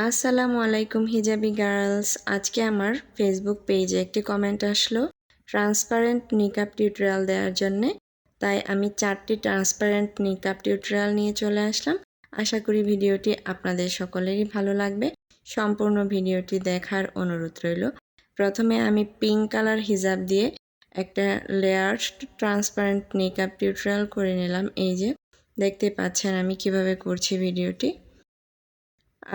আসসালামু আলাইকুম hijabi girls. আজকে আমার ফেসবুক পেজে একটি কমেন্ট আসলো ট্রান্সপারেন্ট নিকাব টিউটোরিয়াল দেওয়ার জন্যে। তাই আমি 4টি ট্রান্সপারেন্ট নিকাব টিউটোরিয়াল নিয়ে চলে আসলাম। আশা করি ভিডিওটি আপনাদের সকলেরই ভালো লাগবে। সম্পূর্ণ ভিডিওটি দেখার অনুরোধ রইল। প্রথমে আমি পিঙ্ক কালার হিজাব দিয়ে একটা লেয়ার ট্রান্সপারেন্ট নিকাব টিউটোরিয়াল করে নিলাম। এই যে দেখতে পাচ্ছেন আমি কিভাবে করছি ভিডিওটি।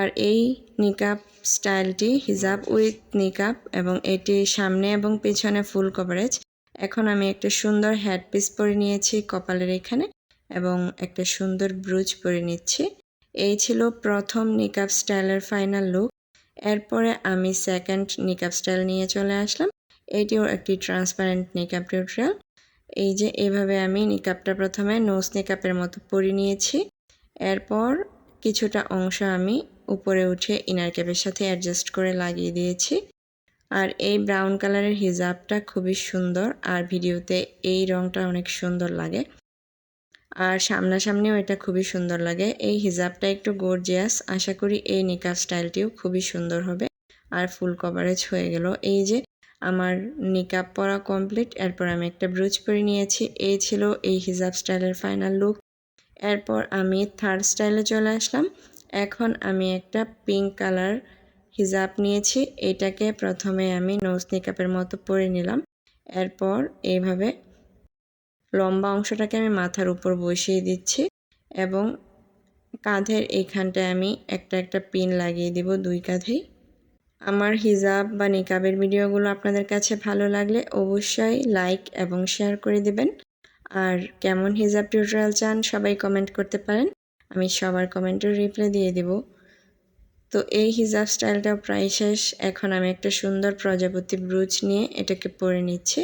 আর এই নিকাব স্টাইলটি হিজাব উইথ নিকাব এবং এটি সামনে এবং পেছনে ফুল কভারেজ। এখন আমি একটা সুন্দর হেড পিস পরে নিয়েছি কপালের এখানে এবং একটা সুন্দর ব্রুচ পরে নিচ্ছি। এই ছিল প্রথম নিকাব স্টাইলের ফাইনাল লুক। এরপরে আমি সেকেন্ড নিকাব স্টাইল নিয়ে চলে আসলাম। এইটিও একটি ট্রান্সপারেন্ট নিকাব টিউটোরিয়াল। এই যে এভাবে আমি নিকাবটা প্রথমে নোজ নিকাবের মতো পরে নিয়েছি। এরপর কিছুটা অংশ আমি উপরে উঠে ইনার ক্যাপের সাথে অ্যাডজাস্ট করে লাগিয়ে দিয়েছি। আর এই ব্রাউন কালারের হিজাবটা খুবই সুন্দর, আর ভিডিওতে এই রংটা অনেক সুন্দর লাগে, আর সামনাসামনিও এটা খুবই সুন্দর লাগে। এই হিজাবটা একটু গর্জিয়াস। আশা করি এই নিকাব স্টাইলটিও খুবই সুন্দর হবে। আর ফুল কভারেজ হয়ে গেল। এই যে আমার নিকাব পরা কমপ্লিট। এরপর আমি একটা ব্রুচ পরে নিয়েছি। এই ছিল এই হিজাব স্টাইলের ফাইনাল লুক। এরপর আমি থার্ড স্টাইলে চলে আসলাম। এখন আমি একটা পিঙ্ক কালার হিজাব নিয়েছি। এটাকে প্রথমে আমি নোজ নিকাবের মতো পরে নিলাম। এরপর এইভাবে লম্বা অংশটাকে আমি মাথার উপর বসিয়ে দিচ্ছি এবং কাঁধের এইখানটায় আমি একটা পিন লাগিয়ে দিব দুই কাঁধেই। আমার হিজাব বা নিকাবের ভিডিওগুলো আপনাদের কাছে ভালো লাগলে অবশ্যই লাইক এবং শেয়ার করে দিবেন। আর কেমন হিজাব টিউটোরিয়াল চান সবাই কমেন্ট করতে পারেন, আমি সবার কমেন্টের রিপ্লাই দিয়ে দেব। তো এই হিজাব স্টাইলটাও প্রায় শেষ। এখন আমি একটা সুন্দর প্রজাপতি ব্রুচ নিয়ে এটাকে পরে নিচ্ছি।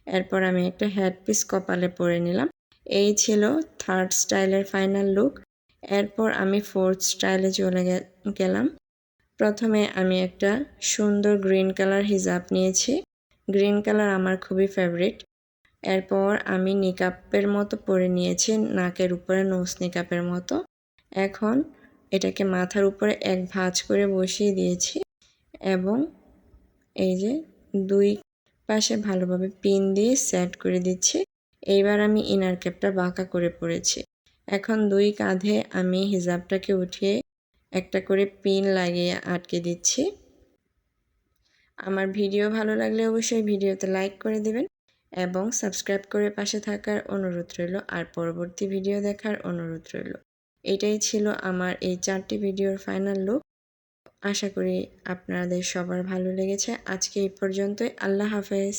এরপর আমি একটা হেড পিস কপালে পরে নিলাম। এই ছিল থার্ড স্টাইলের ফাইনাল লুক। এরপর আমি ফোর্থ স্টাইলে চলে গেলাম। প্রথমে আমি একটা সুন্দর গ্রিন কালার হিজাব নিয়েছি। গ্রিন কালার আমার খুবই ফেভারিট। এরপর আমি নিকাবের মতো পরে নিয়েছি, নাকের উপরে নোজ নিকাবের মতো। এখন এটাকে মাথার উপরে এক ভাঁজ করে বসিয়ে দিয়েছি এবং এই যে দুই পাশে ভালোভাবে পিন দিয়ে সেট করে দিচ্ছি। এইবার আমি ইনার ক্যাপটা বাঁকা করে পরেছি। এখন দুই কাঁধে আমি হিজাবটাকে উঠিয়ে একটা করে পিন লাগিয়ে আটকে দিচ্ছি। আমার ভিডিও ভালো লাগলে অবশ্যই ভিডিওতে লাইক করে দিবেন এবং সাবস্ক্রাইব করে পাশে থাকার অনুরোধ রইল। আর পরবর্তী ভিডিও দেখার অনুরোধ রইল। এটাই ছিল আমার এই 4টি ভিডিওর ফাইনাল লুক। আশা করি আপনাদের সবার ভালো লেগেছে। আজকে এই পর্যন্তই। আল্লাহ হাফেজ।